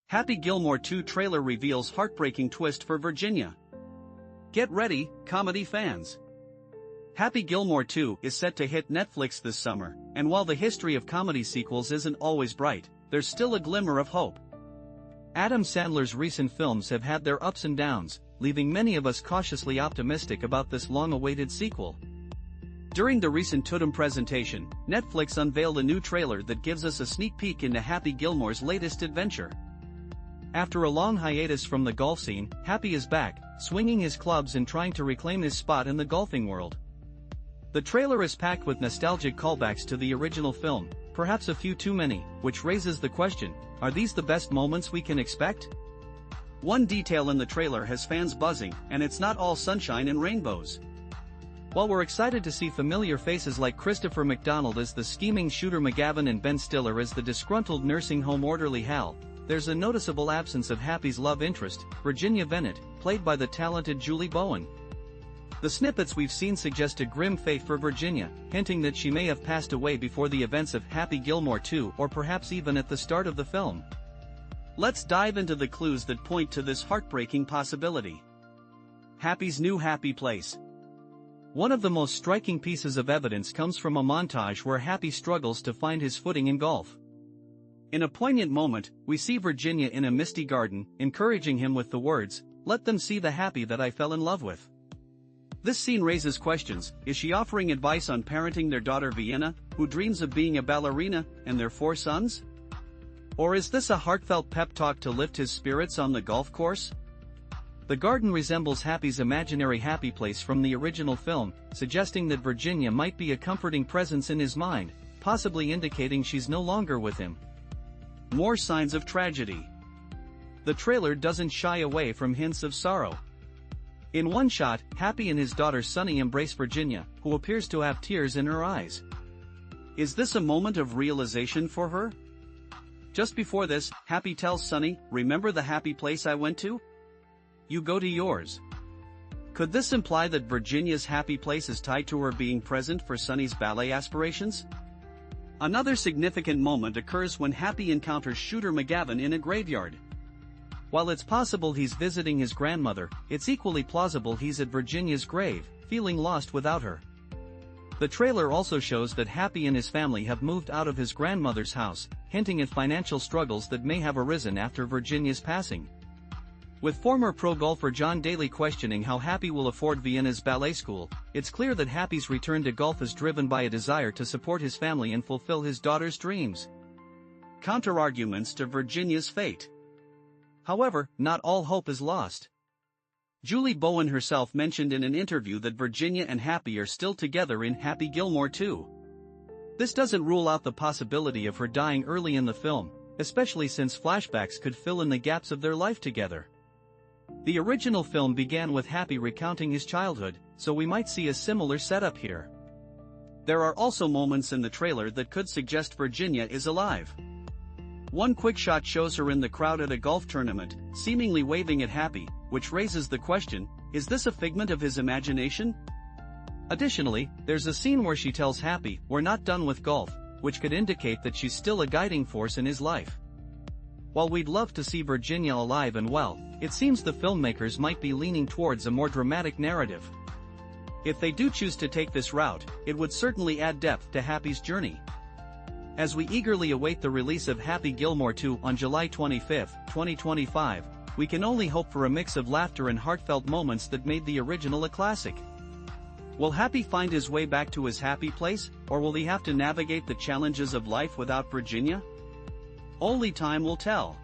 Happy Gilmore 2 trailer reveals heartbreaking twist for Virginia. Get ready, comedy fans. Happy Gilmore 2 is set to hit Netflix this summer, and while the history of comedy sequels isn't always bright, there's still a glimmer of hope. Adam Sandler's recent films have had their ups and downs, leaving many of us cautiously optimistic about this long-awaited sequel. During the recent Totem presentation, Netflix unveiled a new trailer that gives us a sneak peek into Happy Gilmore's latest adventure. After a long hiatus from the golf scene, Happy is back, swinging his clubs and trying to reclaim his spot in the golfing world. The trailer is packed with nostalgic callbacks to the original film, perhaps a few too many, which raises the question, are these the best moments we can expect? One detail in the trailer has fans buzzing, and it's not all sunshine and rainbows. While we're excited to see familiar faces like Christopher McDonald as the scheming shooter McGavin and Ben Stiller as the disgruntled nursing home orderly Hal, there's a noticeable absence of Happy's love interest, Virginia Bennett, played by the talented Julie Bowen. The snippets we've seen suggest a grim fate for Virginia, hinting that she may have passed away before the events of Happy Gilmore 2 or perhaps even at the start of the film. Let's dive into the clues that point to this heartbreaking possibility. Happy's new happy place. One of the most striking pieces of evidence comes from a montage where Happy struggles to find his footing in golf. In a poignant moment, we see Virginia in a misty garden, encouraging him with the words, "Let them see the Happy that I fell in love with." This scene raises questions. Is she offering advice on parenting their daughter Vienna, who dreams of being a ballerina, and their 4 sons? Or is this a heartfelt pep talk to lift his spirits on the golf course? The garden resembles Happy's imaginary happy place from the original film, suggesting that Virginia might be a comforting presence in his mind, possibly indicating she's no longer with him. More signs of tragedy. The trailer doesn't shy away from hints of sorrow. In one shot, Happy and his daughter Sunny embrace Virginia, who appears to have tears in her eyes. Is this a moment of realization for her? Just before this, Happy tells Sunny, "Remember the happy place I went to? You go to yours." Could this imply that Virginia's happy place is tied to her being present for Sunny's ballet aspirations? Another significant moment occurs when Happy encounters shooter McGavin in a graveyard. While it's possible he's visiting his grandmother, it's equally plausible he's at Virginia's grave, feeling lost without her. The trailer also shows that Happy and his family have moved out of his grandmother's house, hinting at financial struggles that may have arisen after Virginia's passing. With former pro golfer John Daly questioning how Happy will afford Vienna's ballet school, it's clear that Happy's return to golf is driven by a desire to support his family and fulfill his daughter's dreams. Counterarguments to Virginia's fate. However, not all hope is lost. Julie Bowen herself mentioned in an interview that Virginia and Happy are still together in Happy Gilmore 2. This doesn't rule out the possibility of her dying early in the film, especially since flashbacks could fill in the gaps of their life together. The original film began with Happy recounting his childhood, so we might see a similar setup here. There are also moments in the trailer that could suggest Virginia is alive. One quick shot shows her in the crowd at a golf tournament, seemingly waving at Happy, which raises the question, is this a figment of his imagination? Additionally, there's a scene where she tells Happy, "We're not done with golf," which could indicate that she's still a guiding force in his life. While we'd love to see Virginia alive and well, it seems the filmmakers might be leaning towards a more dramatic narrative. If they do choose to take this route, it would certainly add depth to Happy's journey. As we eagerly await the release of Happy Gilmore 2 on July 25, 2025, we can only hope for a mix of laughter and heartfelt moments that made the original a classic. Will Happy find his way back to his happy place, or will he have to navigate the challenges of life without Virginia? Only time will tell.